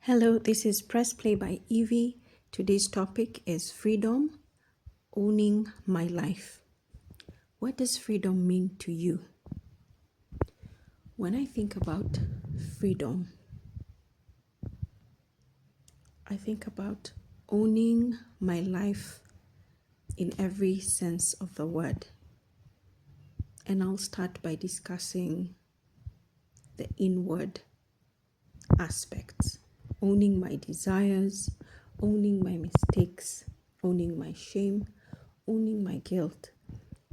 Hello, this is Press Play by Evie. Today's topic is freedom, owning my life. What does freedom mean to you? When I think about freedom, I think about owning my life in every sense of the word. And I'll start by discussing the inward aspects. Owning my desires, owning my mistakes, owning my shame, owning my guilt,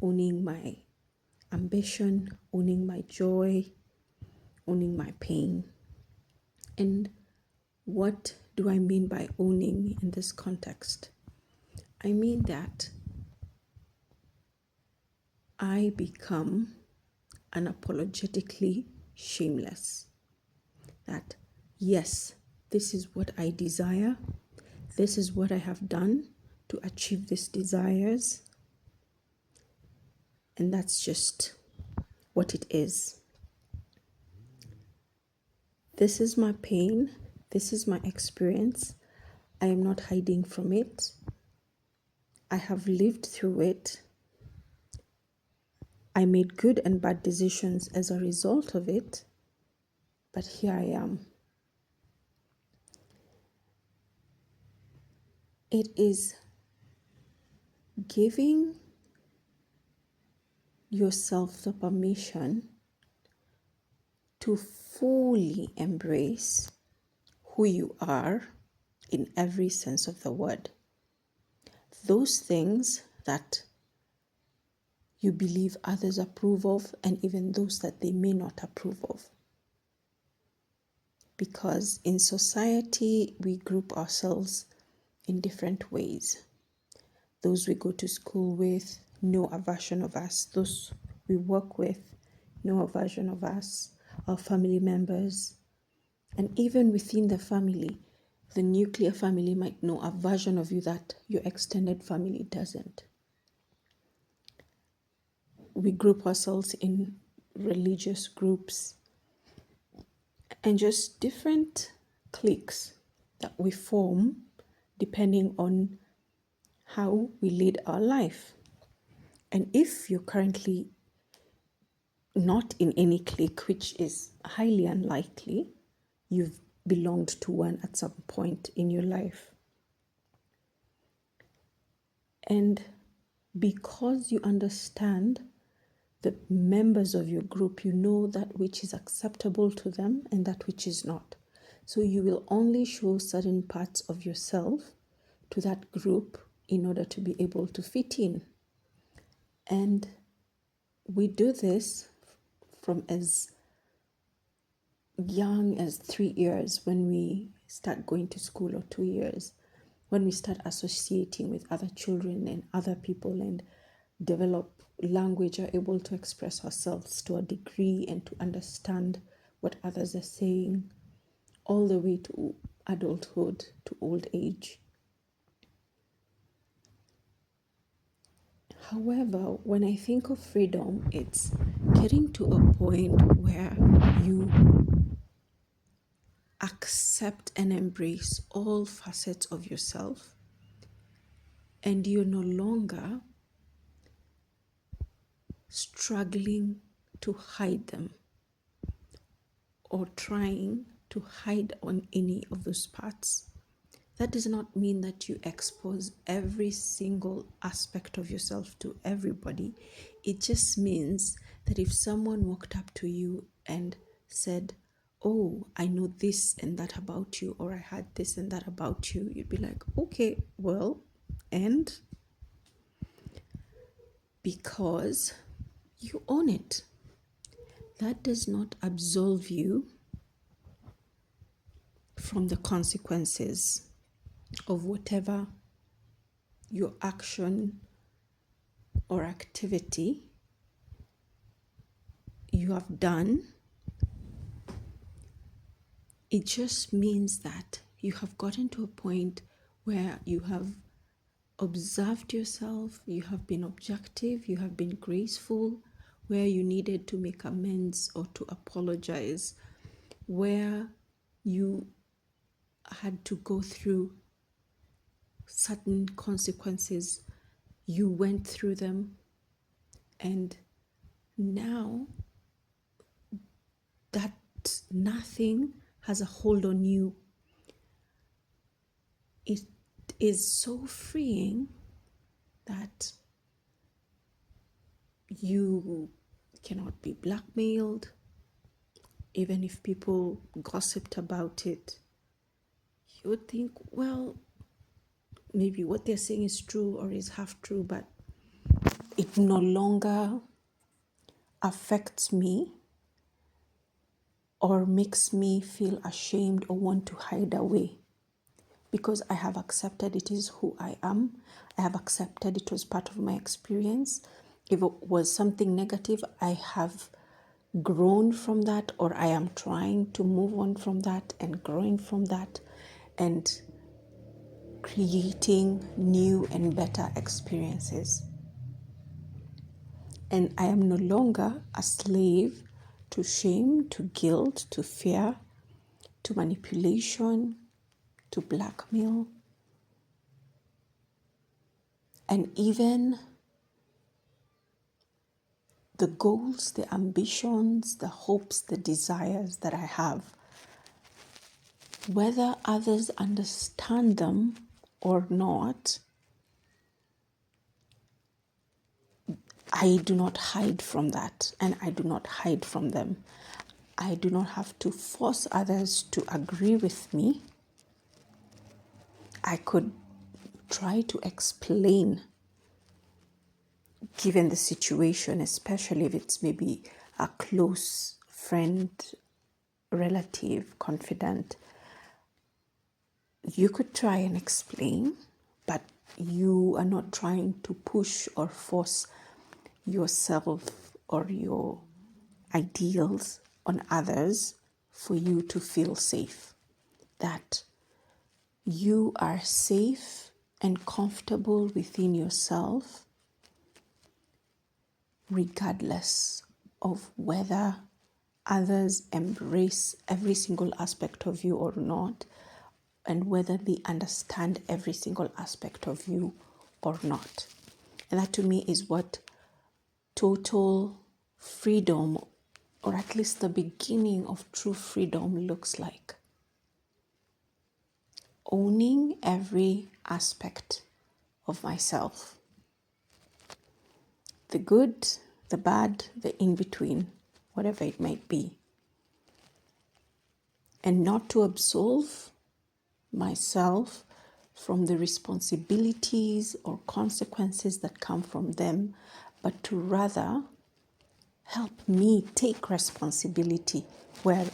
owning my ambition, owning my joy, owning my pain. And what do I mean by owning in this context? I mean that I become unapologetically shameless. That, yes, this is what I desire. This is what I have done to achieve these desires. And that's just what it is. This is my pain. This is my experience. I am not hiding from it. I have lived through it. I made good and bad decisions as a result of it. But here I am. It is giving yourself the permission to fully embrace who you are in every sense of the word. Those things that you believe others approve of, and even those that they may not approve of. Because in society, we group ourselves in different ways. Those we go to school with know a version of us. Those we work with know a version of us, our family members. And even within the family, the nuclear family might know a version of you that your extended family doesn't. We group ourselves in religious groups and just different cliques that we form depending on how we lead our life. And if you're currently not in any clique, which is highly unlikely, you've belonged to one at some point in your life. And because you understand the members of your group, you know that which is acceptable to them and that which is not. So you will only show certain parts of yourself to that group in order to be able to fit in. And we do this from as young as 3 years when we start going to school, or 2 years, when we start associating with other children and other people and develop language, are able to express ourselves to a degree and to understand what others are saying, all the way to adulthood, to old age. However, when I think of freedom, it's getting to a point where you accept and embrace all facets of yourself, and you're no longer struggling to hide them or trying to hide on any of those parts. That does not mean that you expose every single aspect of yourself to everybody. It just means that if someone walked up to you and said, "Oh, I know this and that about you," or "I had this and that about you," you'd be like, "Okay, well," and because you own it. That does not absolve you from the consequences of whatever your action or activity you have done. It just means that you have gotten to a point where you have observed yourself, you have been objective, you have been graceful, where you needed to make amends or to apologize, where you had to go through certain consequences, you went through them, and now that nothing has a hold on you. It is so freeing that you cannot be blackmailed. Even if people gossiped about it, you would think, well, maybe what they're saying is true or is half true, but it no longer affects me or makes me feel ashamed or want to hide away, because I have accepted it is who I am. I have accepted it was part of my experience. If it was something negative, I have grown from that, or I am trying to move on from that and growing from that and creating new and better experiences. And I am no longer a slave to shame, to guilt, to fear, to manipulation, to blackmail, and even the goals, the ambitions, the hopes, the desires that I have. Whether others understand them or not, I do not hide from that, and I do not hide from them. I do not have to force others to agree with me. I could try to explain, given the situation, especially if it's maybe a close friend, relative, confidant. You could try and explain, but you are not trying to push or force yourself or your ideals on others for you to feel safe. That you are safe and comfortable within yourself, regardless of whether others embrace every single aspect of you or not, and whether they understand every single aspect of you or not. And that to me is what total freedom, or at least the beginning of true freedom, looks like. Owning every aspect of myself. The good, the bad, the in-between, whatever it might be. And not to absolve myself from the responsibilities or consequences that come from them, but to rather help me take responsibility where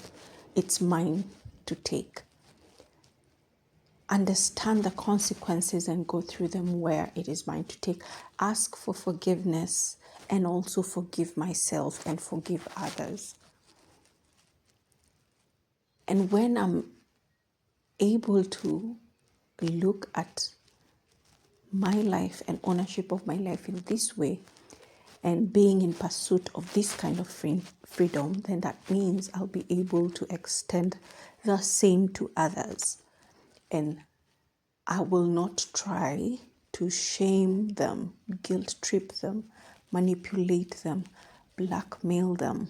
it's mine to take. Understand the consequences and go through them where it is mine to take. Ask for forgiveness and also forgive myself and forgive others. And when I'm able to look at my life and ownership of my life in this way, and being in pursuit of this kind of freedom, then that means I'll be able to extend the same to others. And I will not try to shame them, guilt trip them, manipulate them, blackmail them,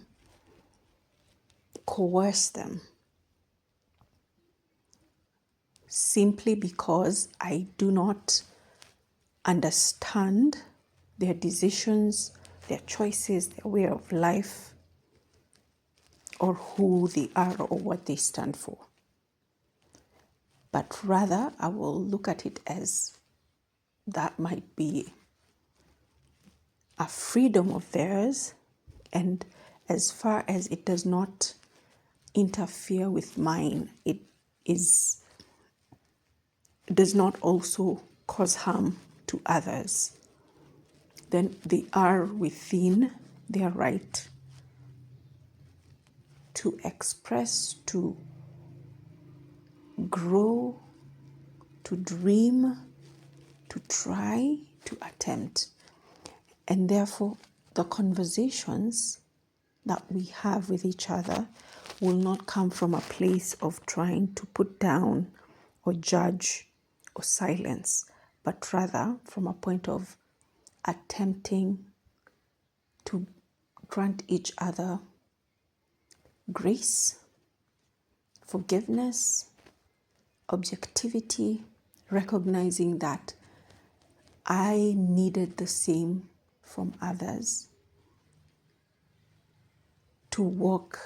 coerce them, simply because I do not understand their decisions, their choices, their way of life, or who they are or what they stand for. But rather, I will look at it as that might be a freedom of theirs, and as far as it does not interfere with mine, it does not also cause harm to others, then they are within their right to express, to grow, to dream, to try, to attempt. And therefore, the conversations that we have with each other will not come from a place of trying to put down or judge or silence, but rather from a point of attempting to grant each other grace, forgiveness, objectivity, recognizing that I needed the same from others to walk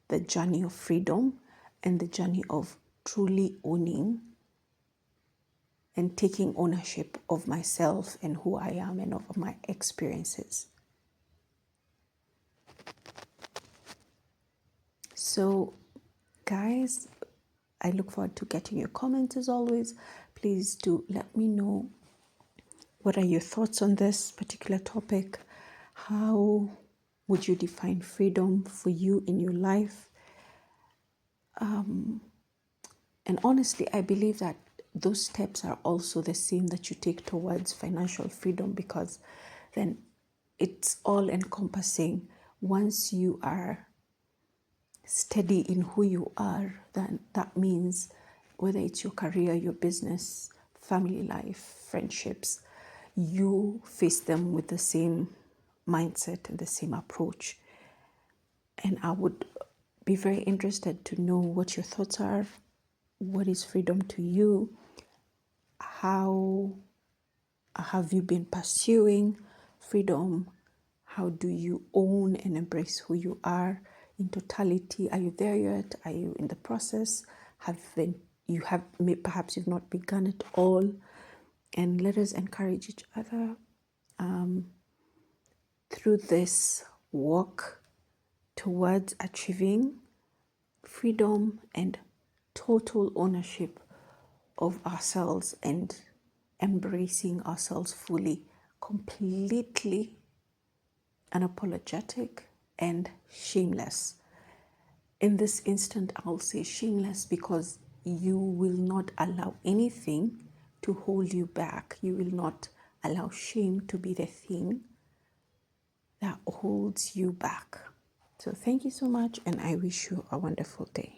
the journey of freedom and the journey of truly owning and taking ownership of myself and who I am and of my experiences. So, guys, I look forward to getting your comments as always. Please do let me know what are your thoughts on this particular topic. How would you define freedom for you in your life? And honestly, I believe that those steps are also the same that you take towards financial freedom, because then it's all encompassing. Once you are steady in who you are, then that means whether it's your career, your business, family life, friendships, you face them with the same mindset and the same approach. And I would be very interested to know what your thoughts are. What is freedom to you? How have you been pursuing freedom? How do you own and embrace who you are in totality? Are you there yet? Are you in the process? Perhaps you've not begun at all. And let us encourage each other through this walk towards achieving freedom and total ownership of ourselves and embracing ourselves fully, completely unapologetic and shameless. In this instant, I'll say shameless because you will not allow anything to hold you back. You will not allow shame to be the thing that holds you back. So thank you so much, and I wish you a wonderful day.